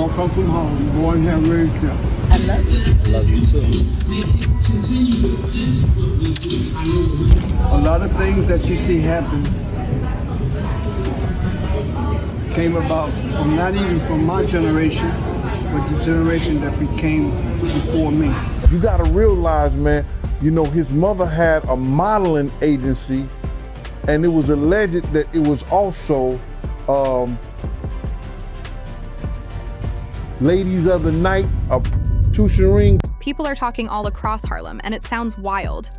all come from Harlem, born here, raised here. I love you. I love you too. A lot of things that you see happen came about from not even from my generation, but the generation that became before me. You gotta realize, man, you know, his mother had a modeling agency, and it was alleged that it was also ladies of the night, a prostitution ring. People are talking all across Harlem, and it sounds wild.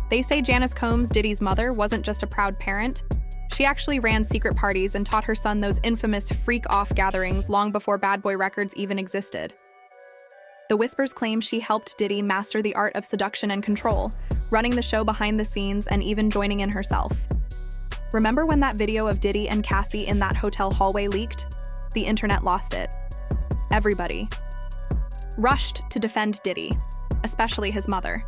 They say Janice Combs, Diddy's mother, wasn't just a proud parent. She actually ran secret parties and taught her son those infamous freak-off gatherings long before Bad Boy Records even existed. The Whispers claim she helped Diddy master the art of seduction and control, running the show behind the scenes and even joining in herself. Remember when that video of Diddy and Cassie in that hotel hallway leaked? The internet lost it. Everybody rushed to defend Diddy, especially his mother.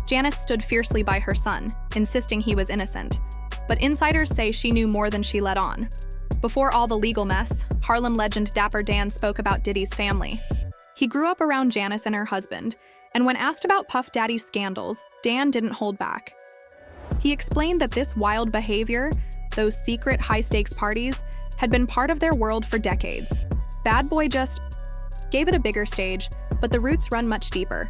Janice stood fiercely by her son, insisting he was innocent. But insiders say she knew more than she let on. Before all the legal mess, Harlem legend Dapper Dan spoke about Diddy's family. He grew up around Janice and her husband, and when asked about Puff Daddy's scandals, Dan didn't hold back. He explained that this wild behavior, those secret high-stakes parties, had been part of their world for decades. Bad Boy just gave it a bigger stage, but the roots run much deeper.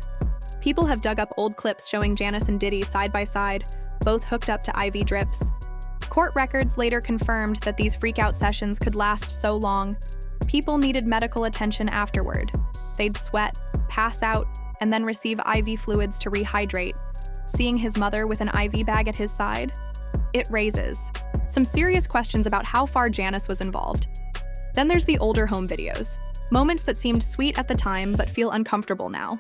People have dug up old clips showing Janice and Diddy side by side, both hooked up to IV drips. Court records later confirmed that these freak-out sessions could last so long, people needed medical attention afterward. They'd sweat, pass out, and then receive IV fluids to rehydrate. Seeing his mother with an IV bag at his side, it raises some serious questions about how far Janice was involved. Then there's the older home videos, moments that seemed sweet at the time but feel uncomfortable now.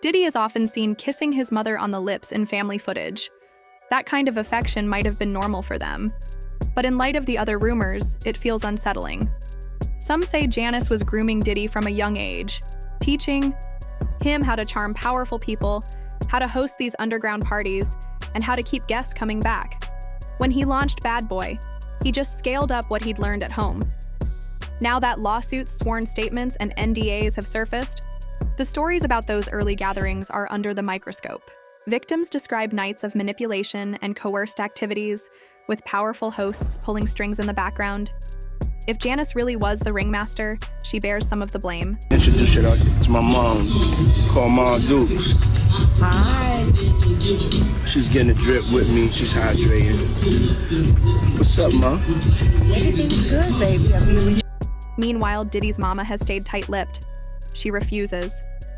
Diddy is often seen kissing his mother on the lips in family footage. That kind of affection might have been normal for them, but in light of the other rumors, it feels unsettling. Some say Janice was grooming Diddy from a young age, teaching him how to charm powerful people, how to host these underground parties, and how to keep guests coming back. When he launched Bad Boy, he just scaled up what he'd learned at home. Now that lawsuits, sworn statements, and NDAs have surfaced, the stories about those early gatherings are under the microscope. Victims describe nights of manipulation and coerced activities, with powerful hosts pulling strings in the background. If Janice really was the ringmaster, she bears some of the blame. Introduce her to my mom, call Mom Dukes. Hi. She's getting a drip with me, she's hydrating. What's up, Mom? Everything's good, baby. Meanwhile, Diddy's mama has stayed tight-lipped. She refuses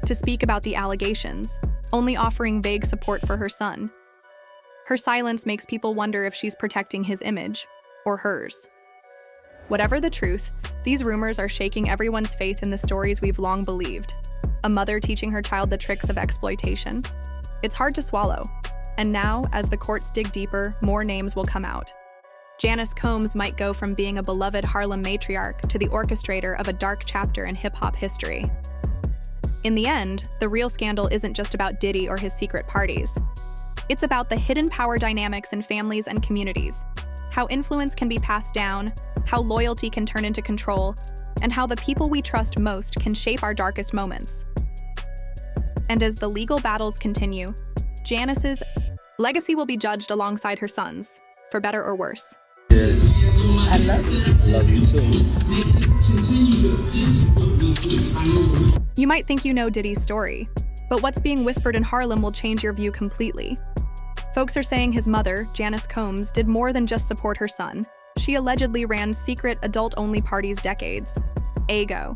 to speak about the allegations, only offering vague support for her son. Her silence makes people wonder if she's protecting his image, or hers. Whatever the truth, these rumors are shaking everyone's faith in the stories we've long believed. A mother teaching her child the tricks of exploitation. It's hard to swallow. And now, as the courts dig deeper, more names will come out. Janice Combs might go from being a beloved Harlem matriarch to the orchestrator of a dark chapter in hip-hop history. In the end, the real scandal isn't just about Diddy or his secret parties. It's about the hidden power dynamics in families and communities, how influence can be passed down, how loyalty can turn into control, and how the people we trust most can shape our darkest moments. And as the legal battles continue, Janice's legacy will be judged alongside her son's, for better or worse. I love you. Love you too. You might think you know Diddy's story, but what's being whispered in Harlem will change your view completely. Folks are saying his mother, Janice Combs, did more than just support her son. She allegedly ran secret adult-only parties decades ago.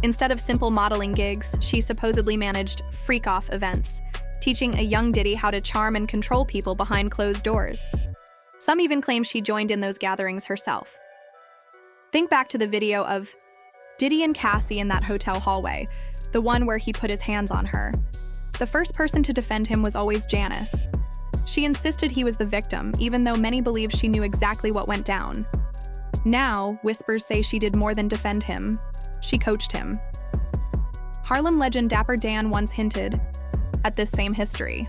Instead of simple modeling gigs, she supposedly managed freak-off events, teaching a young Diddy how to charm and control people behind closed doors. Some even claim she joined in those gatherings herself. Think back to the video of Diddy and Cassie in that hotel hallway, the one where he put his hands on her. The first person to defend him was always Janice. She insisted he was the victim, even though many believe she knew exactly what went down. Now, whispers say she did more than defend him. She coached him. Harlem legend Dapper Dan once hinted at this same history.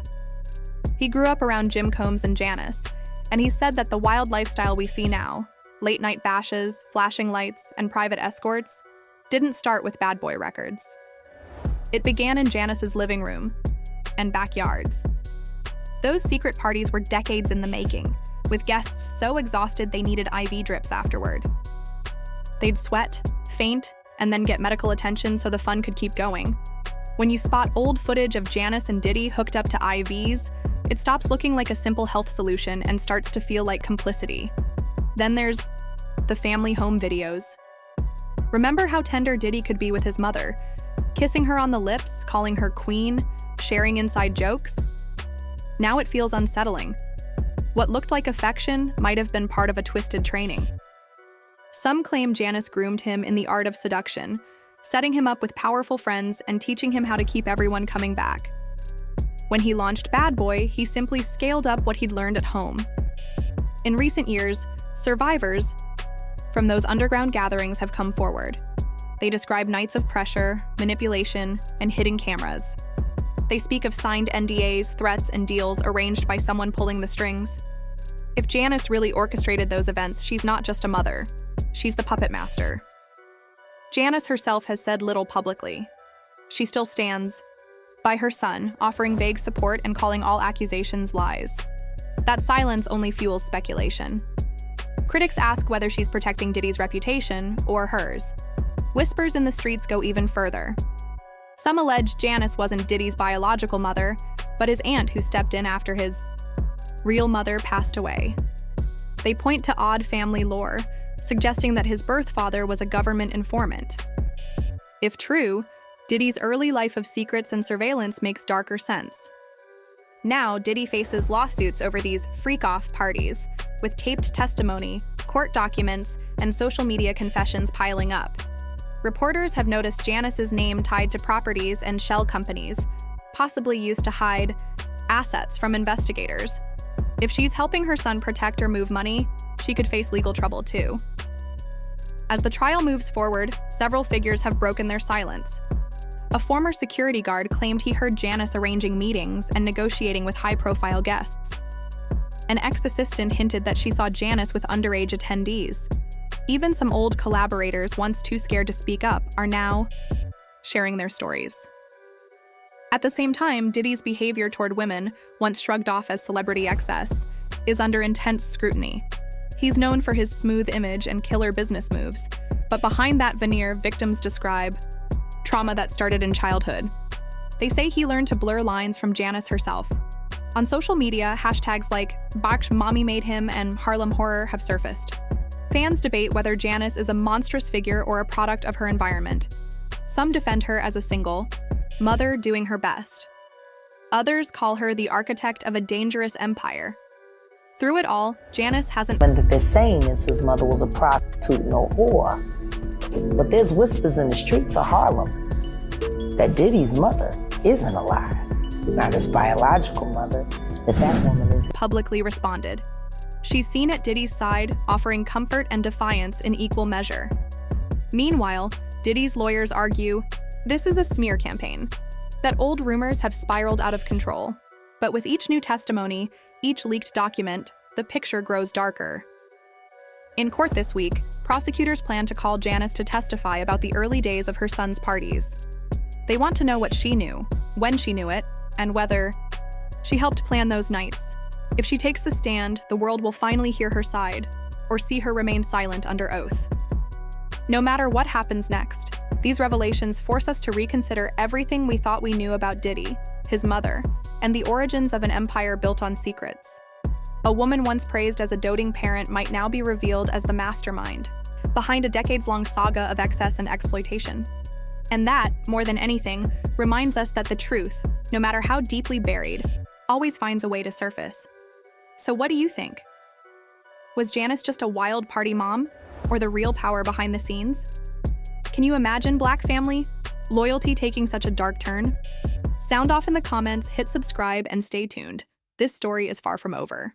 He grew up around Jim Combs and Janice, and he said that the wild lifestyle we see now, late-night bashes, flashing lights, and private escorts, didn't start with bad boy records. It began in Janice's living room and backyards. Those secret parties were decades in the making, with guests so exhausted they needed IV drips afterward. They'd sweat, faint, and then get medical attention so the fun could keep going. When you spot old footage of Janice and Diddy hooked up to IVs, it stops looking like a simple health solution and starts to feel like complicity. Then there's the family home videos. Remember how tender Diddy could be with his mother, kissing her on the lips, calling her queen, sharing inside jokes? Now it feels unsettling. What looked like affection might have been part of a twisted training. Some claim Janice groomed him in the art of seduction, setting him up with powerful friends and teaching him how to keep everyone coming back. When he launched Bad Boy, he simply scaled up what he'd learned at home. In recent years, survivors from those underground gatherings have come forward. They describe nights of pressure, manipulation, and hidden cameras. They speak of signed NDAs, threats, and deals arranged by someone pulling the strings. If Janice really orchestrated those events, she's not just a mother. She's the puppet master. Janice herself has said little publicly. She still stands by her son, offering vague support and calling all accusations lies. That silence only fuels speculation. Critics ask whether she's protecting Diddy's reputation or hers. Whispers in the streets go even further. Some allege Janice wasn't Diddy's biological mother, but his aunt who stepped in after his real mother passed away. They point to odd family lore, suggesting that his birth father was a government informant. If true, Diddy's early life of secrets and surveillance makes darker sense. Now, Diddy faces lawsuits over these freak-off parties, with taped testimony, court documents, and social media confessions piling up. Reporters have noticed Janice's name tied to properties and shell companies, possibly used to hide assets from investigators. If she's helping her son protect or move money, she could face legal trouble too. As the trial moves forward, several figures have broken their silence. A former security guard claimed he heard Janice arranging meetings and negotiating with high-profile guests. An ex-assistant hinted that she saw Janice with underage attendees. Even some old collaborators, once too scared to speak up, are now sharing their stories. At the same time, Diddy's behavior toward women, once shrugged off as celebrity excess, is under intense scrutiny. He's known for his smooth image and killer business moves, but behind that veneer, victims describe trauma that started in childhood. They say he learned to blur lines from Janice herself. On social media, hashtags like "Baksh Mommy Made Him" and "Harlem Horror" have surfaced. Fans debate whether Janice is a monstrous figure or a product of her environment. Some defend her as a single mother doing her best. Others call her the architect of a dangerous empire. Through it all, Janice hasn't When they're saying is his mother was a prostitute, no whore. But there's whispers in the streets of Harlem that Diddy's mother isn't alive. Not his biological mother, that woman is publicly responded. She's seen at Diddy's side, offering comfort and defiance in equal measure. Meanwhile, Diddy's lawyers argue this is a smear campaign, that old rumors have spiraled out of control. But with each new testimony, each leaked document, the picture grows darker. In court this week, prosecutors plan to call Janice to testify about the early days of her son's parties. They want to know what she knew, when she knew it, and whether she helped plan those nights. If she takes the stand, the world will finally hear her side, or see her remain silent under oath. No matter what happens next, these revelations force us to reconsider everything we thought we knew about Diddy, his mother, and the origins of an empire built on secrets. A woman once praised as a doting parent might now be revealed as the mastermind behind a decades-long saga of excess and exploitation. And that, more than anything, reminds us that the truth, no matter how deeply buried, always finds a way to surface. So what do you think? Was Janice just a wild party mom, or the real power behind the scenes? Can you imagine, Black family, loyalty taking such a dark turn? Sound off in the comments, hit subscribe, and stay tuned. This story is far from over.